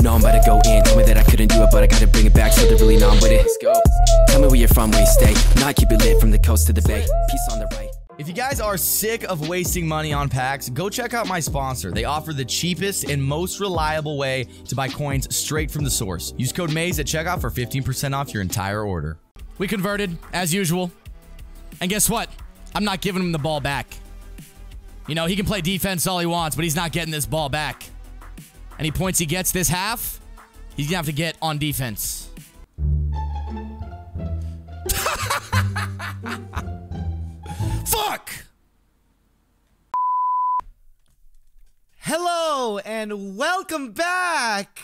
No, I'm about to go in. Told me that I couldn't do it, but I gotta bring it back. So they're really not with it. Let's go. Tell me where you're from, where you stay. Not keep it lit from the coast to the bay. Peace on the right. If you guys are sick of wasting money on packs, go check out my sponsor. They offer the cheapest and most reliable way to buy coins straight from the source. Use code MAZE at checkout for 15% off your entire order. We converted, as usual. And guess what? I'm not giving him the ball back. You know, he can play defense all he wants, but he's not getting this ball back. Any points he gets this half, he's gonna have to get on defense. Fuck! Hello, and welcome back!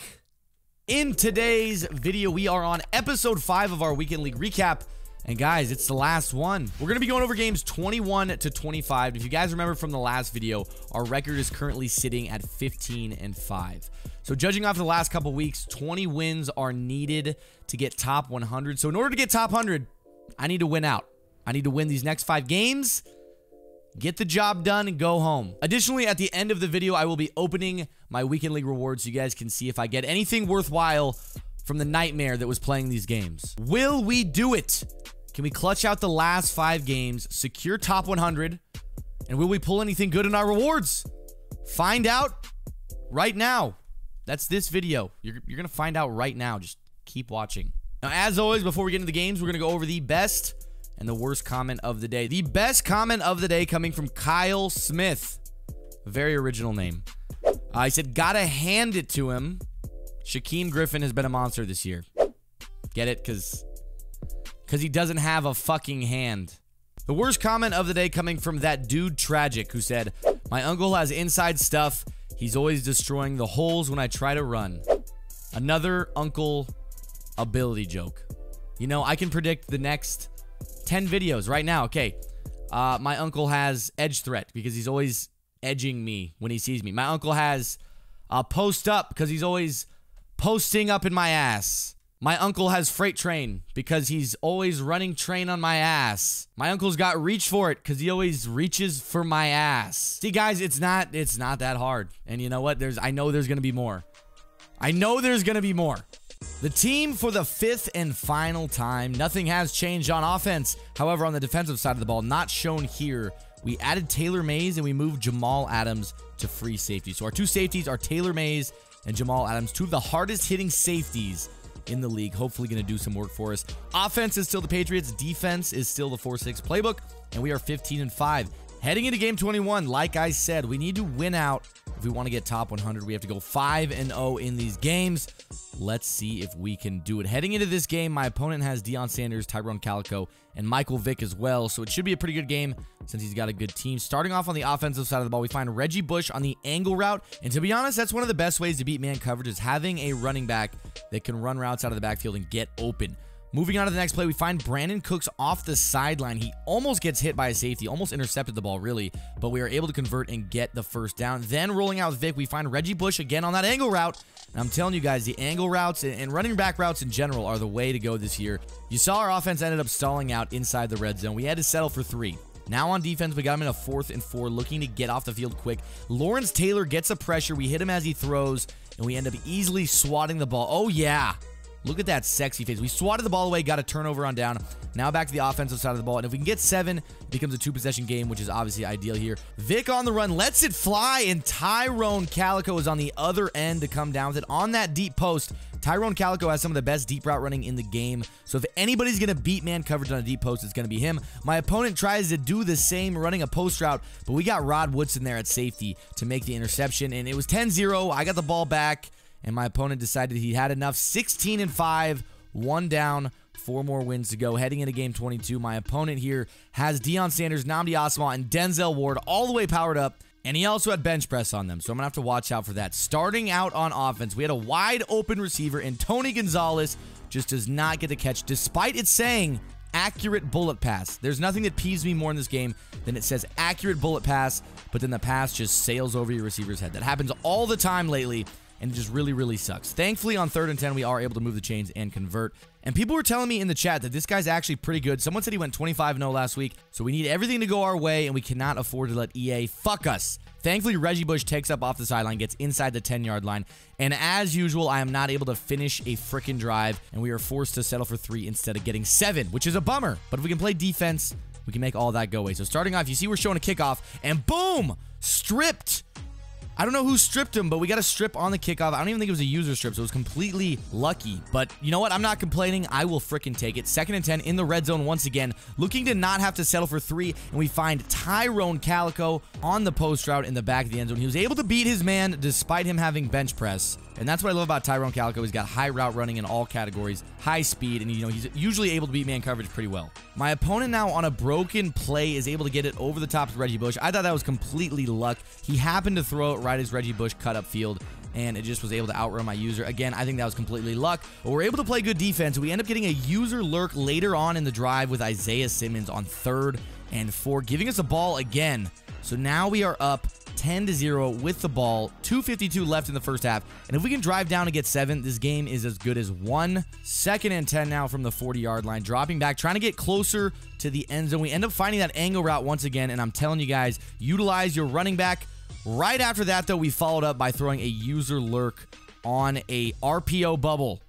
In today's video, we are on episode 5 of our Weekend League recap. And guys, it's the last one. We're going to be going over games 21 to 25. If you guys remember from the last video, our record is currently sitting at 15-5. So judging off the last couple weeks, 20 wins are needed to get top 100. So in order to get top 100, I need to win out. I need to win these next 5 games, get the job done, and go home. Additionally, at the end of the video, I will be opening my Weekend League rewards so you guys can see if I get anything worthwhile from the nightmare that was playing these games. Will we do it? Can we clutch out the last 5 games, secure top 100, and will we pull anything good in our rewards? Find out right now. That's this video. You're going to find out right now. Just keep watching. Now, as always, before we get into the games, we're going to go over the best and the worst comment of the day. The best comment of the day coming from Kyle Smith. A very original name. He said, gotta hand it to him. Shaquem Griffin has been a monster this year. Get it? Because he doesn't have a fucking hand. The worst comment of the day coming from that dude Tragic, who said, my uncle has inside stuff. He's always destroying the holes when I try to run. Another uncle ability joke. You know, I can predict the next 10 videos right now. Okay, my uncle has edge threat because he's always edging me when he sees me. My uncle has post up because he's always posting up in my ass. My uncle has freight train because he's always running train on my ass. My uncle's got reach for it because he always reaches for my ass. See, guys, it's not that hard. And you know what? I know there's going to be more. I know there's going to be more. The team for the 5th and final time. Nothing has changed on offense. However, on the defensive side of the ball, not shown here, we added Taylor Mays and we moved Jamal Adams to free safety. So our 2 safeties are Taylor Mays and Jamal Adams, 2 of the hardest hitting safeties in the league. Hopefully going to do some work for us. Offense is still the Patriots. Defense is still the 4-6 playbook. And we are 15-5. Heading into game 21, like I said, we need to win out. If we want to get top 100, we have to go 5-0 in these games. Let's see if we can do it. Heading into this game, my opponent has Deion Sanders, Tyrone Calico, and Michael Vick as well. So it should be a pretty good game since he's got a good team. Starting off on the offensive side of the ball, we find Reggie Bush on the angle route. And to be honest, that's one of the best ways to beat man coverage is having a running back that can run routes out of the backfield and get open. Moving on to the next play, we find Brandon Cooks off the sideline. He almost gets hit by a safety, almost intercepted the ball, really, but we are able to convert and get the first down. Then rolling out with Vic, we find Reggie Bush again on that angle route. And I'm telling you guys, the angle routes and running back routes in general are the way to go this year. You saw our offense ended up stalling out inside the red zone. We had to settle for 3. Now on defense, we got him in a 4th and 4, looking to get off the field quick. Lawrence Taylor gets a pressure. We hit him as he throws, and we end up easily swatting the ball. Oh, yeah. Look at that sexy face. We swatted the ball away, got a turnover on down. Now back to the offensive side of the ball. And if we can get 7, it becomes a 2-possession game, which is obviously ideal here. Vic on the run, lets it fly, and Tyrone Calico is on the other end to come down with it. On that deep post, Tyrone Calico has some of the best deep route running in the game. So if anybody's going to beat man coverage on a deep post, it's going to be him. My opponent tries to do the same running a post route, but we got Rod Woodson there at safety to make the interception. And it was 10-0. I got the ball back. And my opponent decided he had enough. 16-5, 1 down, 4 more wins to go. Heading into game 22, my opponent here has Deion Sanders, Nnamdi Asomugha, and Denzel Ward all the way powered up. And he also had bench press on them, so I'm going to have to watch out for that. Starting out on offense, we had a wide open receiver, and Tony Gonzalez just does not get the catch, despite it saying accurate bullet pass. There's nothing that peeves me more in this game than it says accurate bullet pass, but then the pass just sails over your receiver's head. That happens all the time lately. And it just really, really sucks. Thankfully, on 3rd and 10, we are able to move the chains and convert. And people were telling me in the chat that this guy's actually pretty good. Someone said he went 25-0 last week. So we need everything to go our way, and we cannot afford to let EA fuck us. Thankfully, Reggie Bush takes up off the sideline, gets inside the 10-yard line, and as usual, I am not able to finish a frickin' drive, and we are forced to settle for 3 instead of getting 7, which is a bummer. But if we can play defense, we can make all that go away. So starting off, you see we're showing a kickoff, and boom! Stripped! I don't know who stripped him, but we got a strip on the kickoff. I don't even think it was a user strip, so it was completely lucky. But you know what? I'm not complaining. I will frickin' take it. 2nd and 10 in the red zone once again, looking to not have to settle for 3, and we find Tyrone Calico on the post route in the back of the end zone. He was able to beat his man despite him having bench press, and that's what I love about Tyrone Calico. He's got high route running in all categories, high speed, and he's usually able to beat man coverage pretty well. My opponent now on a broken play is able to get it over the top of Reggie Bush. I thought that was completely luck. He happened to throw it right as Reggie Bush cut up field, and it just was able to outrun my user. Again, I think that was completely luck, but we're able to play good defense. We end up getting a user lurk later on in the drive with Isaiah Simmons on 3rd and 4, giving us a ball again. So now we are up 10-0 with the ball, 2:52 left in the first half, and if we can drive down and get 7, this game is as good as won. 2nd and 10 now from the 40-yard line, dropping back, trying to get closer to the end zone. We end up finding that angle route once again, and I'm telling you guys, utilize your running back. Right after that, though, we followed up by throwing a user lurk on a RPO bubble.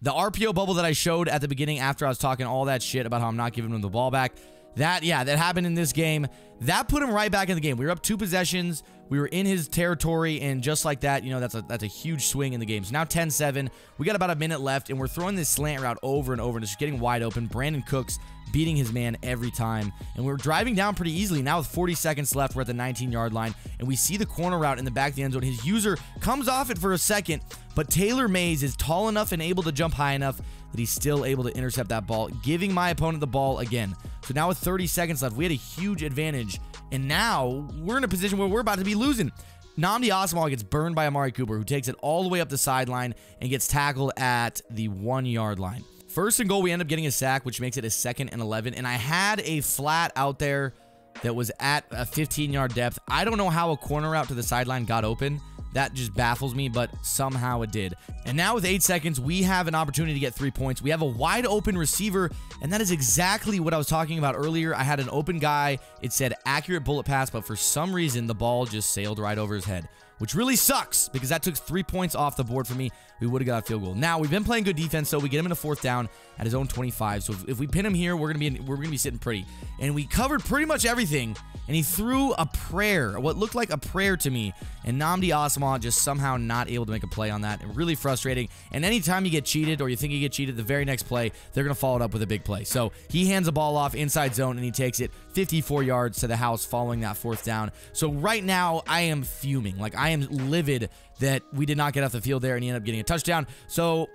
The RPO bubble that I showed at the beginning after I was talking all that shit about how I'm not giving him the ball back. That happened in this game. That put him right back in the game. We were up 2 possessions. We were in his territory, and just like that, that's a huge swing in the game. So now 10-7. We got about a minute left, and we're throwing this slant route over and over, and it's just getting wide open. Brandon Cooks beating his man every time, and we're driving down pretty easily. Now with 40 seconds left, we're at the 19-yard line, and we see the corner route in the back of the end zone. His user comes off it for a second, but Taylor Mays is tall enough and able to jump high enough that he's still able to intercept that ball, giving my opponent the ball again. So now with 30 seconds left, we had a huge advantage, and now we're in a position where we're about to be losing. Nnamdi Asomugha gets burned by Amari Cooper, who takes it all the way up the sideline and gets tackled at the 1-yard line. 1st and goal, we end up getting a sack, which makes it a 2nd and 11, and I had a flat out there that was at a 15-yard depth. I don't know how a corner route to the sideline got open. That just baffles me, but somehow it did. And now with 8 seconds, we have an opportunity to get 3 points. We have a wide open receiver, and that is exactly what I was talking about earlier. I had an open guy. It said accurate bullet pass, but for some reason, the ball just sailed right over his head, which really sucks because that took 3 points off the board for me. We would have got a field goal. Now, we've been playing good defense, so we get him in a 4th down at his own 25. So if we pin him here, we're gonna be sitting pretty. And we covered pretty much everything, and he threw a prayer, what looked like a prayer to me, and Nnamdi Asomugha just somehow not able to make a play on that. And really frustrating. And anytime you get cheated or you think you get cheated, the very next play, they're gonna follow it up with a big play. So he hands the ball off inside zone, and he takes it 54 yards to the house following that 4th down. So right now, I am fuming. Like, I am livid that we did not get off the field there, and he ended up getting a touchdown. So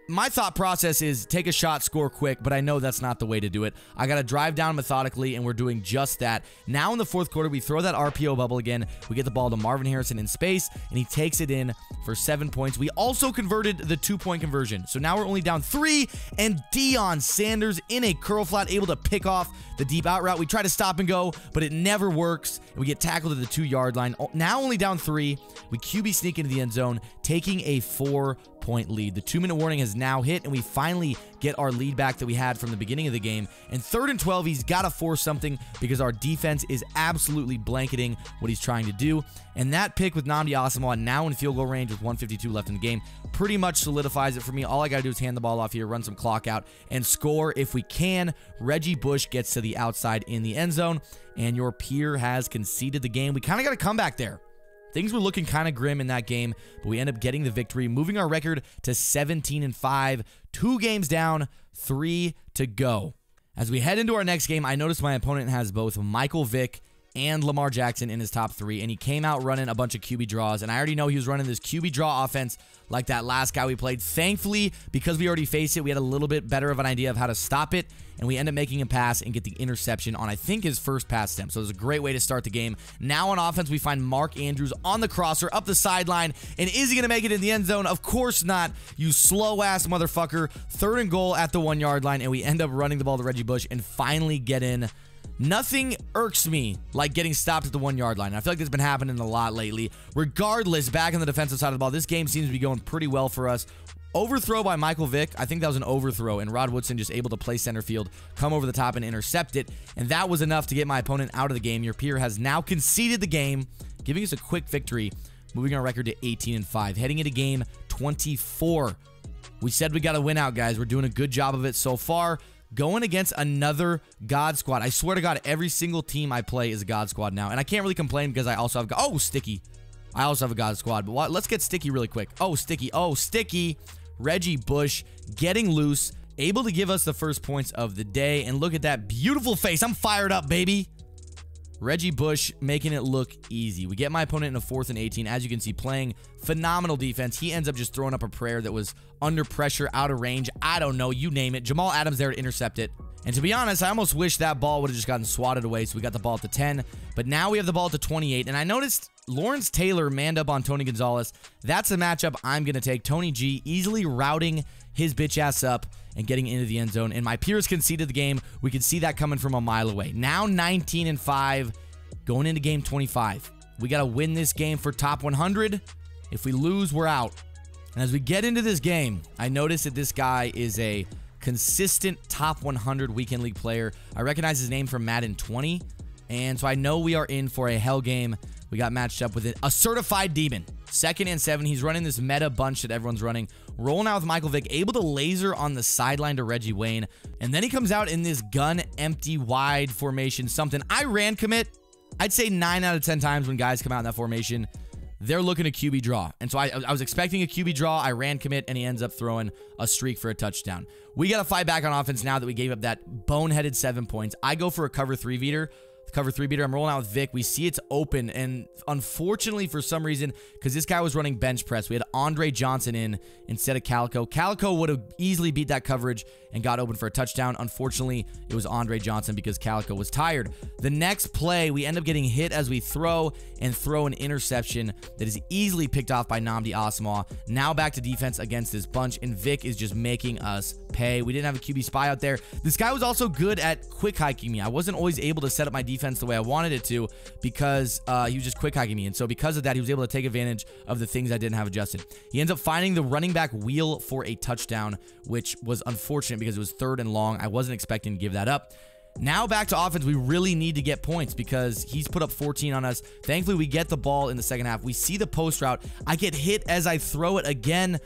my thought process is take a shot, score quick, but I know that's not the way to do it. I got to drive down methodically, and we're doing just that. Now in the 4th quarter, we throw that RPO bubble again. We get the ball to Marvin Harrison in space, and he takes it in for 7 points. We also converted the 2-point conversion. So now we're only down 3, and Deion Sanders in a curl flat, able to pick off the deep out route. We try to stop and go, but it never works, and we get tackled at the 2-yard line. Now only down 3. We QB sneak into the end zone, taking a 4-point lead. The 2-minute warning has now hit, and we finally get our lead back that we had from the beginning of the game. And 3rd and 12, he's got to force something because our defense is absolutely blanketing what he's trying to do. And that pick with Nnamdi Asomugha now in field goal range with 1:52 left in the game pretty much solidifies it for me. All I got to do is hand the ball off here, run some clock out, and score if we can. Reggie Bush gets to the outside in the end zone, and your peer has conceded the game. We kind of got to come back there. Things were looking kind of grim in that game, but we end up getting the victory, moving our record to 17-5, 2 games down, 3 to go. As we head into our next game, I noticed my opponent has both Michael Vick and Lamar Jackson in his top 3, and he came out running a bunch of QB draws, and I already know he was running this QB draw offense like that last guy we played. Thankfully, because we already faced it, we had a little bit better of an idea of how to stop it, and we end up making him pass and get the interception on, I think, his first pass attempt. So it was a great way to start the game. Now on offense, we find Mark Andrews on the crosser, up the sideline, and is he going to make it in the end zone? Of course not, you slow-ass motherfucker. 3rd and goal at the 1-yard line, and we end up running the ball to Reggie Bush and finally get in. Nothing irks me like getting stopped at the 1-yard line. I feel like this has been happening a lot lately. Regardless, back on the defensive side of the ball, this game seems to be going pretty well for us. Overthrow by Michael Vick. I think that was an overthrow, and Rod Woodson just able to play center field, come over the top, and intercept it. And that was enough to get my opponent out of the game. Your peer has now conceded the game, giving us a quick victory, moving our record to 18-5, heading into game 24. We said we got to win out, guys. We're doing a good job of it so far. Going against another God squad. I swear to God, every single team I play is a God squad now. And I can't really complain because I also have... Oh, Sticky. I also have a God squad. But let's get Sticky really quick. Oh, Sticky. Oh, Sticky. Reggie Bush getting loose. Able to give us the first points of the day. And look at that beautiful face. I'm fired up, baby. Reggie Bush making it look easy. We get my opponent in a 4th and 18. As you can see, playing phenomenal defense. He ends up just throwing up a prayer that was under pressure, out of range. I don't know. You name it. Jamal Adams there to intercept it. And to be honest, I almost wish that ball would have just gotten swatted away. So we got the ball at the 10. But now we have the ball at the 28. And I noticed Lawrence Taylor manned up on Tony Gonzalez. That's a matchup I'm going to take. Tony G easily routing his bitch ass up and getting into the end zone. And my peers conceded the game. We could see that coming from a mile away. Now 19-5, going into game 25. We got to win this game for top 100. If we lose, we're out. And as we get into this game, I notice that this guy is a consistent top 100 weekend league player. I recognize his name from Madden 20. And so I know we are in for a hell game. We got matched up with a certified demon. 2nd and 7. He's running this meta bunch that everyone's running. Rolling out with Michael Vick. Able to laser on the sideline to Reggie Wayne. And then he comes out in this gun empty wide formation. Something I ran commit. I'd say 9 out of 10 times when guys come out in that formation, they're looking to QB draw. And so I was expecting a QB draw. I ran commit, and he ends up throwing a streak for a touchdown. We got to fight back on offense now that we gave up that boneheaded 7 points. I go for a cover 3 beater. Cover 3 beater. I'm rolling out with Vic. We see it's open, and unfortunately for some reason, because this guy was running bench press, we had Andre Johnson in instead of Calico. Calico would have easily beat that coverage and got open for a touchdown. Unfortunately, it was Andre Johnson because Calico was tired. The next play, we end up getting hit as we throw an interception that is easily picked off by Nnamdi Asomugha. Now back to defense against this bunch, and Vic is just making us pay. We didn't have a QB spy out there. This guy was also good at quick hiking me. I wasn't always able to set up my defense the way I wanted it to because he was just quick hiking me. And so because of that, he was able to take advantage of the things I didn't have adjusted. He ends up finding the running back wheel for a touchdown, which was unfortunate because it was 3rd and long. I wasn't expecting to give that up. Now back to offense. We really need to get points because he's put up 14 on us. Thankfully, we get the ball in the second half. We see the post route. I get hit as I throw it again.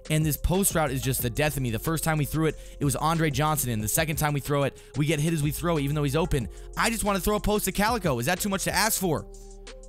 And this post route is just the death of me. The first time we threw it, it was Andre Johnson in. The second time we throw it, we get hit as we throw it, even though he's open. I just want to throw a post to Calico. Is that too much to ask for?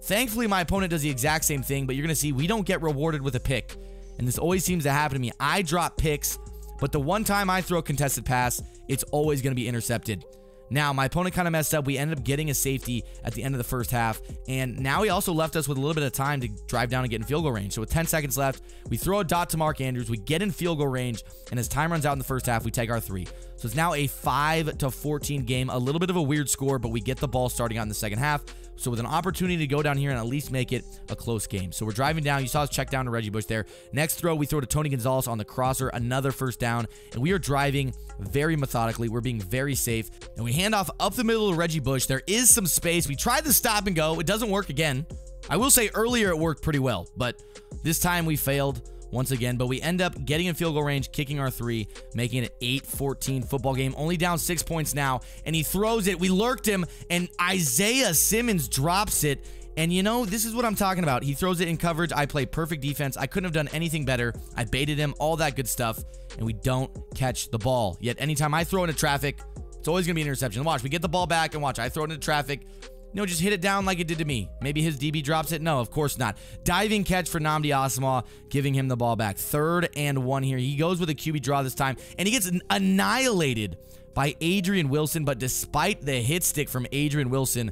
Thankfully, my opponent does the exact same thing, but you're going to see we don't get rewarded with a pick. And this always seems to happen to me. I drop picks, but the one time I throw a contested pass, it's always going to be intercepted. Now, my opponent kind of messed up. We ended up getting a safety at the end of the first half, and now he also left us with a little bit of time to drive down and get in field goal range. So with 10 seconds left, we throw a dot to Mark Andrews. We get in field goal range, and as time runs out in the first half, we take our 3. So it's now a 5-14 game. A little bit of a weird score, but we get the ball starting out in the second half. So with an opportunity to go down here and at least make it a close game. So we're driving down. You saw us check down to Reggie Bush there. Next throw, we throw to Tony Gonzalez on the crosser. Another first down. And we are driving very methodically. We're being very safe. And we hand off up the middle of Reggie Bush. There is some space. We tried to stop and go. It doesn't work again. I will say earlier it worked pretty well, but this time we failed once again. But we end up getting in field goal range, kicking our 3, making it an 8-14 football game. Only down 6 points now, and he throws it. We lurked him, and Isaiah Simmons drops it. And you know, this is what I'm talking about. He throws it in coverage. I play perfect defense. I couldn't have done anything better. I baited him, all that good stuff, and we don't catch the ball. Yet anytime I throw into traffic, it's always going to be an interception. Watch, we get the ball back, and watch, I throw it into traffic. No, just hit it down like it did to me. Maybe his DB drops it. No, of course not. Diving catch for Nnamdi Asomugha, giving him the ball back. 3rd and 1 here. He goes with a QB draw this time, and he gets annihilated by Adrian Wilson. But despite the hit stick from Adrian Wilson,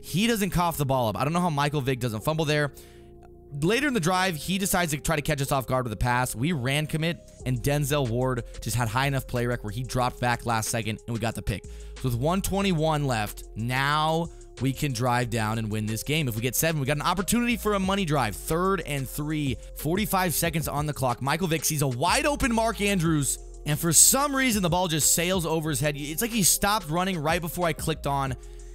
he doesn't cough the ball up. I don't know how Michael Vick doesn't fumble there. Later in the drive, he decides to try to catch us off guard with a pass. We ran commit, and Denzel Ward just had high enough play rec where he dropped back last second, and we got the pick. So with 1:21 left, now we can drive down and win this game. If we get 7, we got an opportunity for a money drive. 3rd and 3, 45 seconds on the clock. Michael Vick sees a wide open Mark Andrews, and for some reason, the ball just sails over his head. It's like he stopped running right before I clicked on.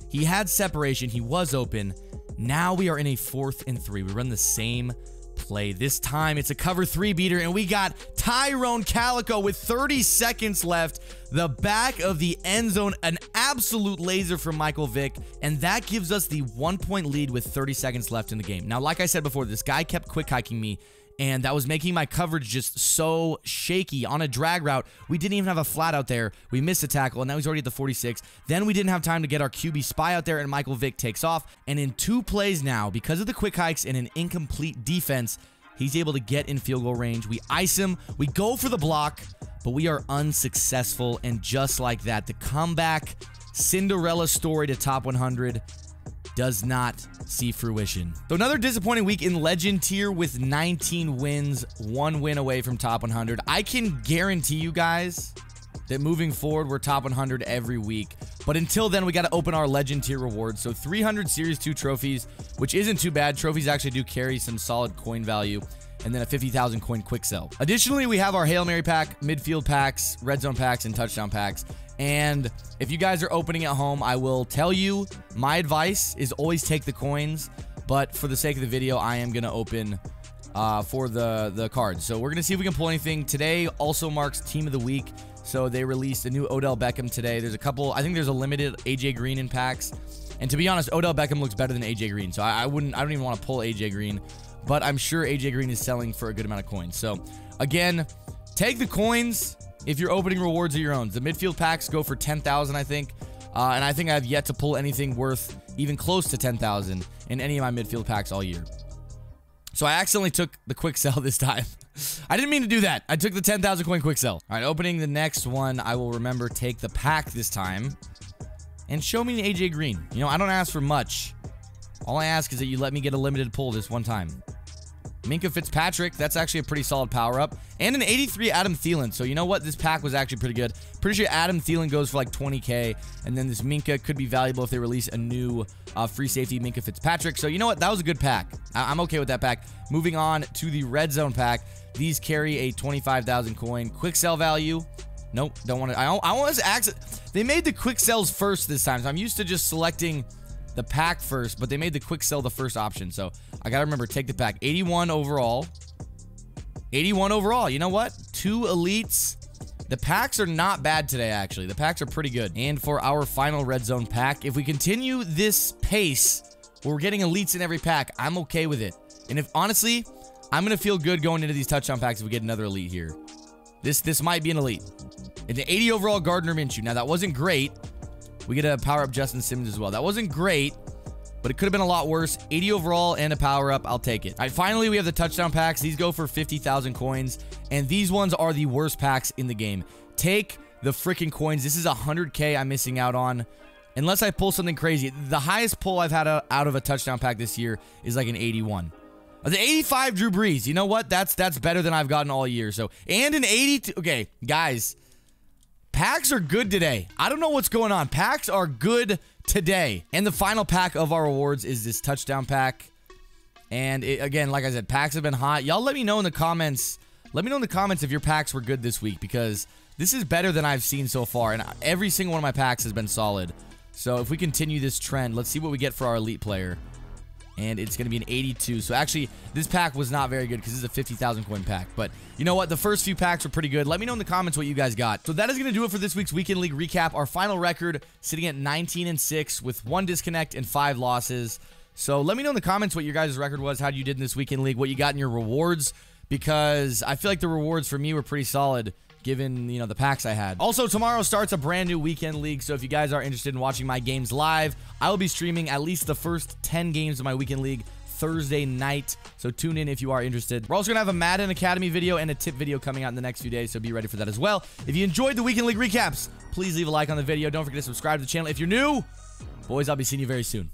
He had separation. He was open. Now we are in a 4th and 3. We run the same play. This time it's a cover 3 beater, and we got Tyrone Calico with 30 seconds left. The back of the end zone, an absolute laser from Michael Vick, and that gives us the 1-point lead with 30 seconds left in the game. Now, like I said before, this guy kept quick hiking me, and that was making my coverage just so shaky. On a drag route, we didn't even have a flat out there. We missed a tackle, and now he's already at the 46. Then we didn't have time to get our QB spy out there, and Michael Vick takes off. And in 2 plays now, because of the quick hikes and an incomplete defense, he's able to get in field goal range. We ice him. We go for the block, but we are unsuccessful. And just like that, the comeback Cinderella story to top 100 does not see fruition. So another disappointing week in Legend tier with 19 wins, 1 win away from top 100. I can guarantee you guys that moving forward, we're top 100 every week. But until then, we got to open our Legend tier rewards. So 300 Series 2 trophies, which isn't too bad. Trophies actually do carry some solid coin value. And then a 50,000 coin quick sell. Additionally, we have our Hail Mary pack, midfield packs, red zone packs, and touchdown packs. And if you guys are opening at home, I will tell you, my advice is always take the coins. But for the sake of the video, I am going to open for the cards. So we're going to see if we can pull anything. Today also marks Team of the Week. So they released a new Odell Beckham today. There's a couple, I think there's a limited AJ Green in packs. And to be honest, Odell Beckham looks better than AJ Green. So I don't even want to pull AJ Green. But I'm sure AJ Green is selling for a good amount of coins. So, again, take the coins if you're opening rewards of your own. The midfield packs go for 10,000, I think. And I think I have yet to pull anything worth even close to 10,000 in any of my midfield packs all year. So, I accidentally took the quick sell this time. I didn't mean to do that. I took the 10,000 coin quick sell. All right, opening the next one, I will remember take the pack this time. And show me an AJ Green. You know, I don't ask for much. All I ask is that you let me get a limited pull this one time. Minkah Fitzpatrick, that's actually a pretty solid power-up. And an 83 Adam Thielen. So you know what? This pack was actually pretty good. Pretty sure Adam Thielen goes for like 20K. And then this Minkah could be valuable if they release a new free safety Minkah Fitzpatrick. So you know what? That was a good pack. I'm okay with that pack. Moving on to the red zone pack. These carry a 25,000 coin. Quick sell value. Nope, don't want to. I want to access. They made the quick sells first this time. So I'm used to just selecting the pack first, but they made the quick sell the first option. So I gotta remember, take the pack. 81 overall. 81 overall. You know what? 2 elites. The packs are not bad today, actually. The packs are pretty good. And for our final red zone pack, if we continue this pace where we're getting elites in every pack, I'm okay with it. And if honestly, I'm gonna feel good going into these touchdown packs if we get another elite here. This might be an elite. And the 80 overall Gardner Minshew. Now that wasn't great. We get a power-up Justin Simmons as well. That wasn't great, but it could have been a lot worse. 80 overall and a power-up. I'll take it. All right, finally, we have the touchdown packs. These go for 50,000 coins, and these ones are the worst packs in the game. Take the freaking coins. This is 100K I'm missing out on, unless I pull something crazy. The highest pull I've had out of a touchdown pack this year is like an 81. The 85 Drew Brees. You know what? That's better than I've gotten all year. So, and an 82. Okay, guys. Packs are good today. I don't know what's going on. Packs are good today. And the final pack of our rewards is this touchdown pack. And again, like I said, packs have been hot. Y'all let me know in the comments. Let me know in the comments if your packs were good this week, because this is better than I've seen so far. And every single one of my packs has been solid. So if we continue this trend, let's see what we get for our elite player. And it's going to be an 82. So actually, this pack was not very good because this is a 50,000 coin pack. But you know what? The first few packs were pretty good. Let me know in the comments what you guys got. So that is going to do it for this week's Weekend League recap. Our final record sitting at 19-6 with 1 disconnect and 5 losses. So let me know in the comments what your guys' record was, how you did in this Weekend League, what you got in your rewards, because I feel like the rewards for me were pretty solid, given, you know, the packs I had. Also, tomorrow starts a brand new Weekend League, so if you guys are interested in watching my games live, I will be streaming at least the first 10 games of my Weekend League Thursday night, so tune in if you are interested. We're also gonna have a Madden Academy video and a tip video coming out in the next few days, so be ready for that as well. If you enjoyed the Weekend League recaps, please leave a like on the video. Don't forget to subscribe to the channel if you're new. Boys, I'll be seeing you very soon.